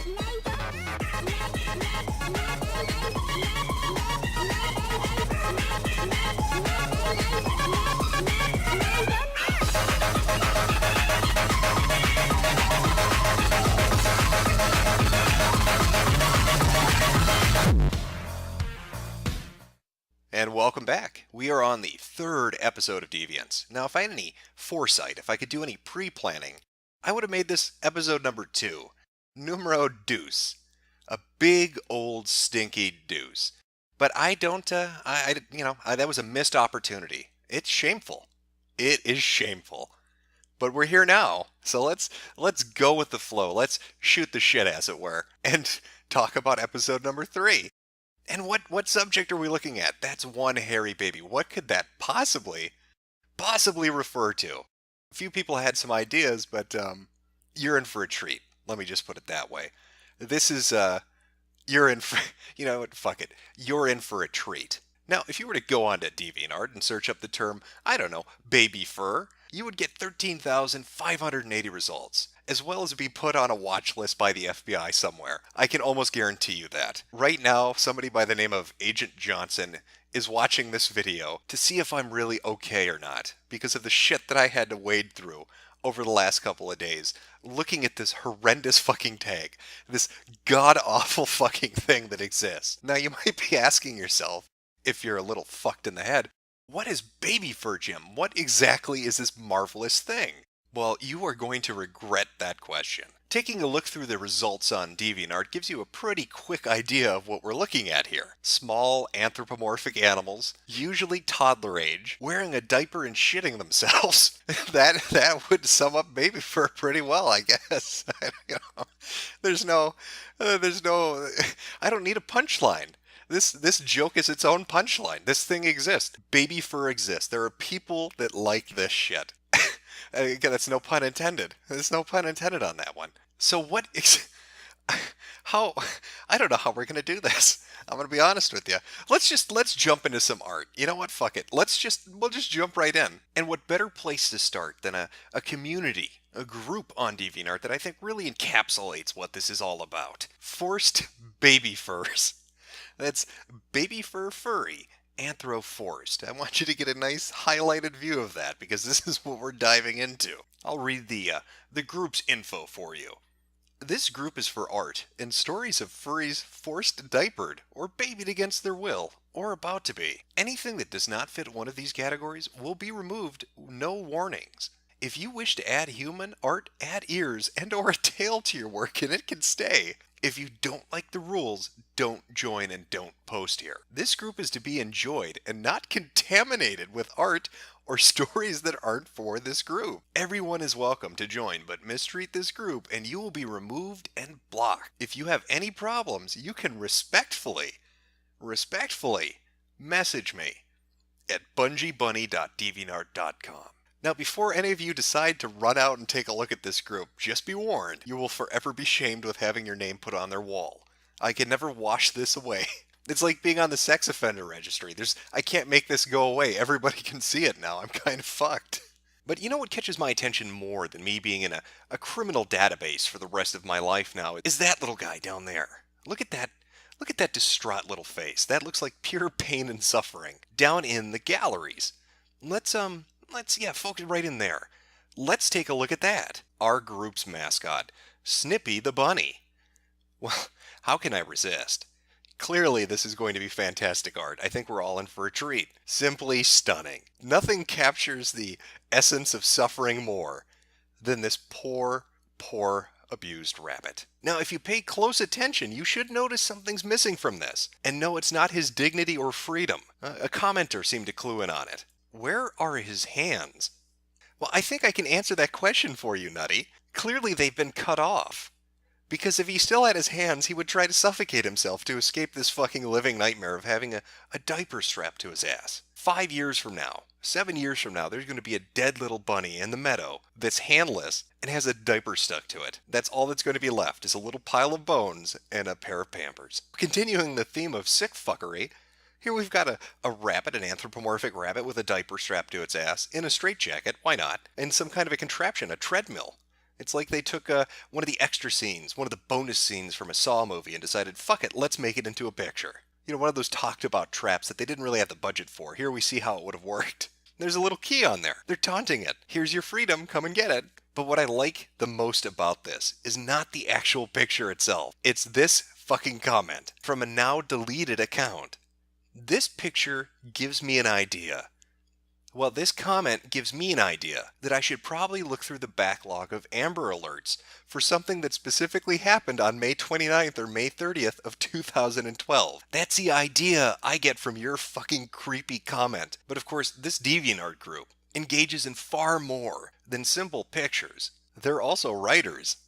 And welcome back. We are on the third episode of Deviants. Now, if I had any foresight, if I could do any pre-planning, I would have made this episode number 2, numero deuce, a big old stinky deuce. But I don't. That was a missed opportunity. It's shameful. It is shameful. But we're here now, so let's go with the flow. Let's shoot the shit, as it were, and talk about episode number 3. And what subject are we looking at? That's one hairy baby. What could that possibly refer to? A few people had some ideas, but you're in for a treat. Let me just put it that way. This is you're in for, fuck it. You're in for a treat. Now, if you were to go on to DeviantArt and search up the term, I don't know, baby fur, you would get 13,580 results, as well as be put on a watch list by the FBI somewhere. I can almost guarantee you that. Right now, somebody by the name of Agent Johnson is watching this video to see if I'm really okay or not, because of the shit that I had to wade through over the last couple of days, looking at this horrendous fucking tag, this god-awful fucking thing that exists. Now, you might be asking yourself, if you're a little fucked in the head, what is baby fur, Jim? What exactly is this marvelous thing? Well, you are going to regret that question. Taking a look through the results on DeviantArt gives you a pretty quick idea of what we're looking at here. Small anthropomorphic animals, usually toddler age, wearing a diaper and shitting themselves. that would sum up baby fur pretty well, I guess. There's no, I don't need a punchline. This joke is its own punchline. This thing exists. Baby fur exists. There are people that like this shit. Again, that's no pun intended. There's no pun intended on that one. So how, I don't know how we're going to do this. I'm going to be honest with you. Let's jump into some art. You know what? Fuck it. We'll just jump right in. And what better place to start than a community, a group on DeviantArt that I think really encapsulates what this is all about. Forced baby furs. That's baby fur furry, anthro-forced. I want you to get a nice highlighted view of that because this is what we're diving into. I'll read the group's info for you. This group is for art and stories of furries forced diapered or babied against their will or about to be. Anything that does not fit one of these categories will be removed, no warnings. If you wish to add human art, add ears and or a tail to your work and it can stay. If you don't like the rules, don't join and don't post here. This group is to be enjoyed and not contaminated with art or stories that aren't for this group. Everyone is welcome to join, but mistreat this group and you will be removed and blocked. If you have any problems, you can respectfully message me at bungiebunny.deviantart.com. Now, before any of you decide to run out and take a look at this group, just be warned, you will forever be shamed with having your name put on their wall. I can never wash this away. It's like being on the sex offender registry. I can't make this go away. Everybody can see it now. I'm kind of fucked. But you know what catches my attention more than me being in a criminal database for the rest of my life now is that little guy down there. Look at that distraught little face. That looks like pure pain and suffering. Down in the galleries. Let's focus right in there. Let's take a look at that. Our group's mascot, Snippy the Bunny. Well, how can I resist? Clearly, this is going to be fantastic art. I think we're all in for a treat. Simply stunning. Nothing captures the essence of suffering more than this poor abused rabbit. Now, if you pay close attention, you should notice something's missing from this. And no, it's not his dignity or freedom. A commenter seemed to clue in on it. Where are his hands? Well, I think I can answer that question for you, Nutty. Clearly they've been cut off. Because if he still had his hands, he would try to suffocate himself to escape this fucking living nightmare of having a diaper strapped to his ass. 5 years from now, 7 years from now, there's going to be a dead little bunny in the meadow that's handless and has a diaper stuck to it. That's all that's going to be left is a little pile of bones and a pair of Pampers. Continuing the theme of sick fuckery, here we've got a rabbit, an anthropomorphic rabbit with a diaper strapped to its ass, in a straitjacket, why not, and some kind of a contraption, a treadmill. It's like they took one of the extra scenes, one of the bonus scenes from a Saw movie and decided, fuck it, let's make it into a picture. You know, one of those talked about traps that they didn't really have the budget for. Here we see how it would have worked. There's a little key on there. They're taunting it. Here's your freedom, come and get it. But what I like the most about this is not the actual picture itself. It's this fucking comment from a now deleted account. This picture gives me an idea. Well, this comment gives me an idea that I should probably look through the backlog of Amber Alerts for something that specifically happened on May 29th or May 30th of 2012. That's the idea I get from your fucking creepy comment. But of course, this DeviantArt group engages in far more than simple pictures. They're also writers.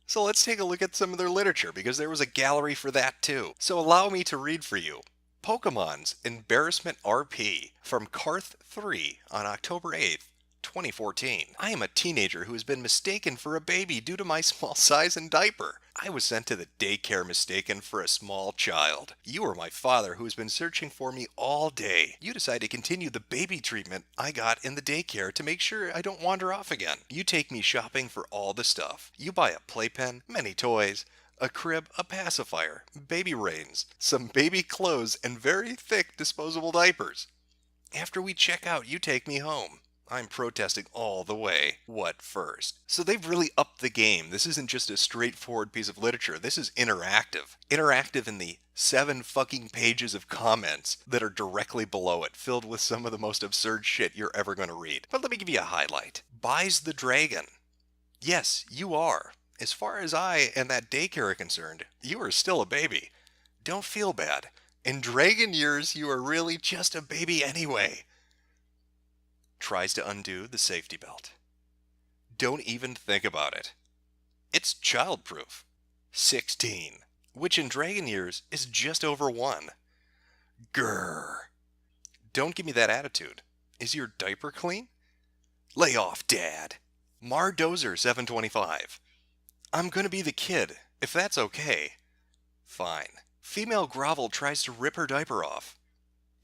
So let's take a look at some of their literature, because there was a gallery for that too. So allow me to read for you Pokemon's Embarrassment RP from Karth 3 on October 8th, 2014. I am a teenager who has been mistaken for a baby due to my small size and diaper. I was sent to the daycare mistaken for a small child. You are my father who has been searching for me all day. You decide to continue the baby treatment I got in the daycare to make sure I don't wander off again. You take me shopping for all the stuff. You buy a playpen, many toys, a crib, a pacifier, baby reins, some baby clothes, and very thick disposable diapers. After we check out, you take me home. I'm protesting all the way. What first? So they've really upped the game. This isn't just a straightforward piece of literature. This is interactive. Interactive in the 7 fucking pages of comments that are directly below it, filled with some of the most absurd shit you're ever going to read. But let me give you a highlight. Buys the dragon. Yes, you are. As far as I and that daycare are concerned, you are still a baby. Don't feel bad. In dragon years, you are really just a baby anyway. Tries to undo the safety belt. Don't even think about it. It's childproof. 16, which in dragon years is just over 1. Grrr. Don't give me that attitude. Is your diaper clean? Lay off, Dad. Mardozer 725. I'm gonna be the kid, if that's okay. Fine. Female Grovel tries to rip her diaper off.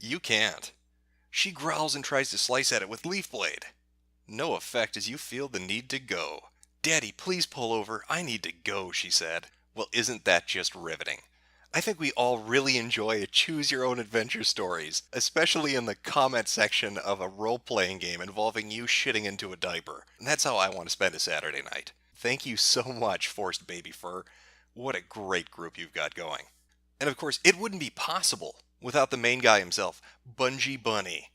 You can't. She growls and tries to slice at it with leaf blade. No effect as you feel the need to go. Daddy, please pull over. I need to go, she said. Well, isn't that just riveting? I think we all really enjoy a choose-your-own-adventure stories, especially in the comment section of a role-playing game involving you shitting into a diaper. And that's how I want to spend a Saturday night. Thank you so much, Forced Baby Fur. What a great group you've got going. And of course, it wouldn't be possible without the main guy himself, Bungie Bunny.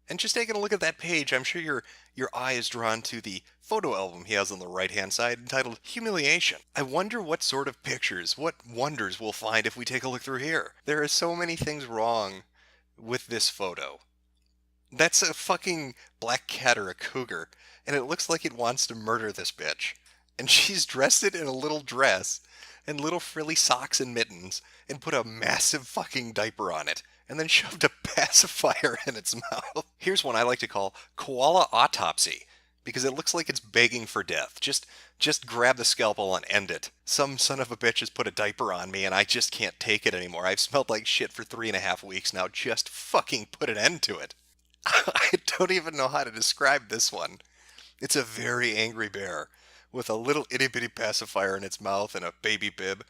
And just taking a look at that page, I'm sure your eye is drawn to the photo album he has on the right-hand side entitled Humiliation. I wonder what sort of pictures, what wonders we'll find if we take a look through here. There are so many things wrong with this photo. That's a fucking black cat or a cougar, and it looks like it wants to murder this bitch. And she's dressed it in a little dress and little frilly socks and mittens and put a massive fucking diaper on it and then shoved a pacifier in its mouth. Here's one I like to call Koala Autopsy, because it looks like it's begging for death. Just grab the scalpel and end it. Some son of a bitch has put a diaper on me and I just can't take it anymore. I've smelled like shit for 3.5 weeks now. Just fucking put an end to it. I don't even know how to describe this one. It's a very angry bear with a little itty-bitty pacifier in its mouth and a baby bib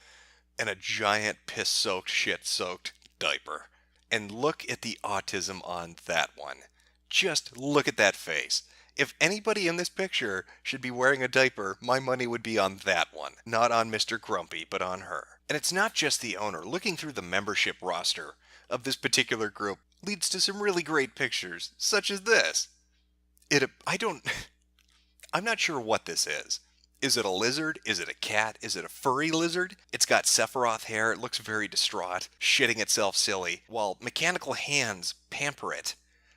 and a giant piss-soaked, shit-soaked diaper. And look at the autism on that one. Just look at that face. If anybody in this picture should be wearing a diaper, my money would be on that one. Not on Mr. Grumpy, but on her. And it's not just the owner. Looking through the membership roster of this particular group leads to some really great pictures, such as this. I'm not sure what this is. Is it a lizard? Is it a cat? Is it a furry lizard? It's got Sephiroth hair. It looks very distraught, shitting itself silly, while mechanical hands pamper it.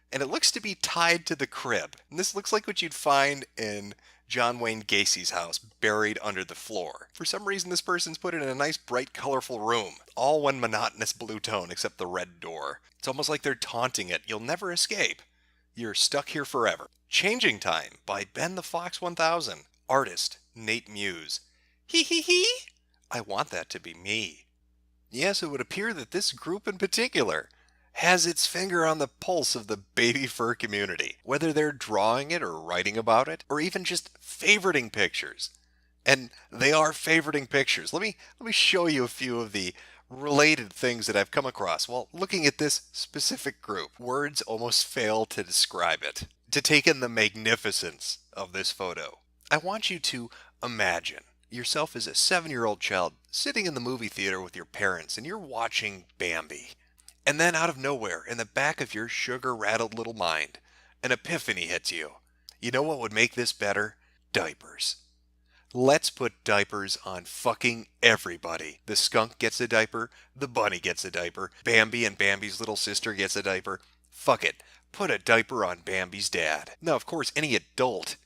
And it looks to be tied to the crib. And this looks like what you'd find in John Wayne Gacy's house, buried under the floor. For some reason, this person's put it in a nice, bright, colorful room. All one monotonous blue tone, except the red door. It's almost like they're taunting it. You'll never escape. You're stuck here forever. Changing Time by Ben the Fox 1000. Artist, Nate Muse. Hee hee hee! I want that to be me. Yes, it would appear that this group in particular has its finger on the pulse of the baby fur community. Whether they're drawing it or writing about it, or even just favoriting pictures. And they are favoriting pictures. Let me show you a few of the related things that I've come across while looking at this specific group. Words almost fail to describe it. To take in the magnificence of this photo, I want you to imagine yourself as a 7-year-old child sitting in the movie theater with your parents and you're watching Bambi. And then out of nowhere, in the back of your sugar-rattled little mind, an epiphany hits you. You know what would make this better? Diapers. Let's put diapers on fucking everybody. The skunk gets a diaper, the bunny gets a diaper, Bambi and Bambi's little sister gets a diaper. Fuck it. Put a diaper on Bambi's dad. Now, of course, any adult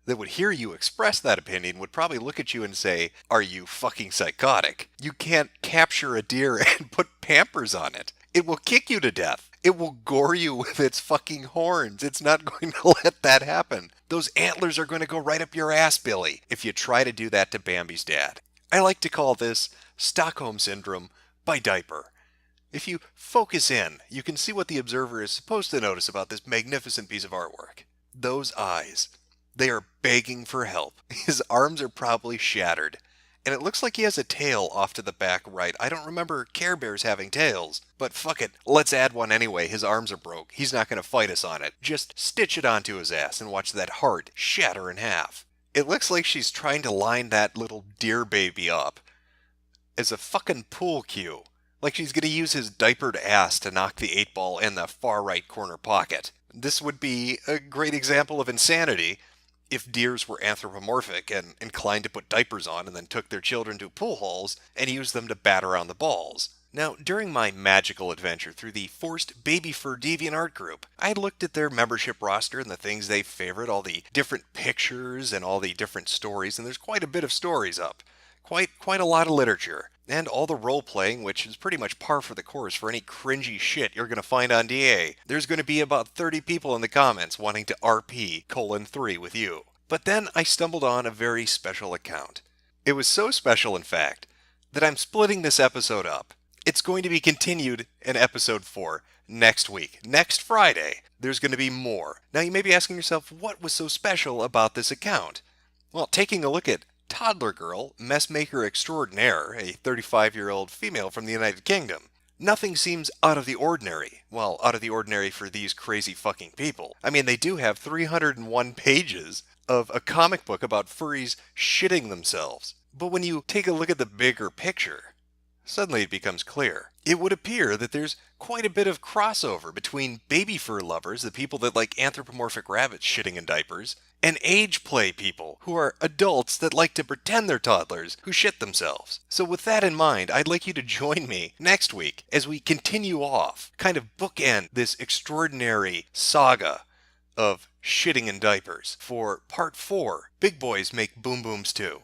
that would hear you express that opinion would probably look at you and say, "Are you fucking psychotic? You can't capture a deer and put Pampers on it. It will kick you to death. It will gore you with its fucking horns. It's not going to let that happen. Those antlers are going to go right up your ass, Billy, if you try to do that to Bambi's dad." I like to call this Stockholm Syndrome by diaper. If you focus in, you can see what the observer is supposed to notice about this magnificent piece of artwork. Those eyes. They are begging for help. His arms are probably shattered. And it looks like he has a tail off to the back right. I don't remember Care Bears having tails, but fuck it. Let's add one anyway. His arms are broke. He's not going to fight us on it. Just stitch it onto his ass and watch that heart shatter in half. It looks like she's trying to line that little deer baby up as a fucking pool cue. Like she's going to use his diapered ass to knock the 8-ball in the far right corner pocket. This would be a great example of insanity if deers were anthropomorphic and inclined to put diapers on and then took their children to pool halls and used them to bat around the balls. Now, during my magical adventure through the Forced Baby Fur Deviant Art Group, I looked at their membership roster and the things they favorite, all the different pictures and all the different stories, and there's quite a bit of stories up. Quite a lot of literature. And all the role-playing, which is pretty much par for the course for any cringy shit you're going to find on DA. There's going to be about 30 people in the comments wanting to RP:3 with you. But then I stumbled on a very special account. It was so special, in fact, that I'm splitting this episode up. It's going to be continued in episode 4 next week. Next Friday, there's going to be more. Now you may be asking yourself, what was so special about this account? Well, taking a look at Toddler Girl, Messmaker Extraordinaire, a 35-year-old female from the United Kingdom. Nothing seems out of the ordinary. Well, out of the ordinary for these crazy fucking people. I mean, they do have 301 pages of a comic book about furries shitting themselves. But when you take a look at the bigger picture, suddenly it becomes clear. It would appear that there's quite a bit of crossover between baby fur lovers, the people that like anthropomorphic rabbits shitting in diapers, and age play people who are adults that like to pretend they're toddlers who shit themselves. So with that in mind, I'd like you to join me next week as we continue off, kind of bookend this extraordinary saga of shitting in diapers for part 4, Big Boys Make Boom Booms Too.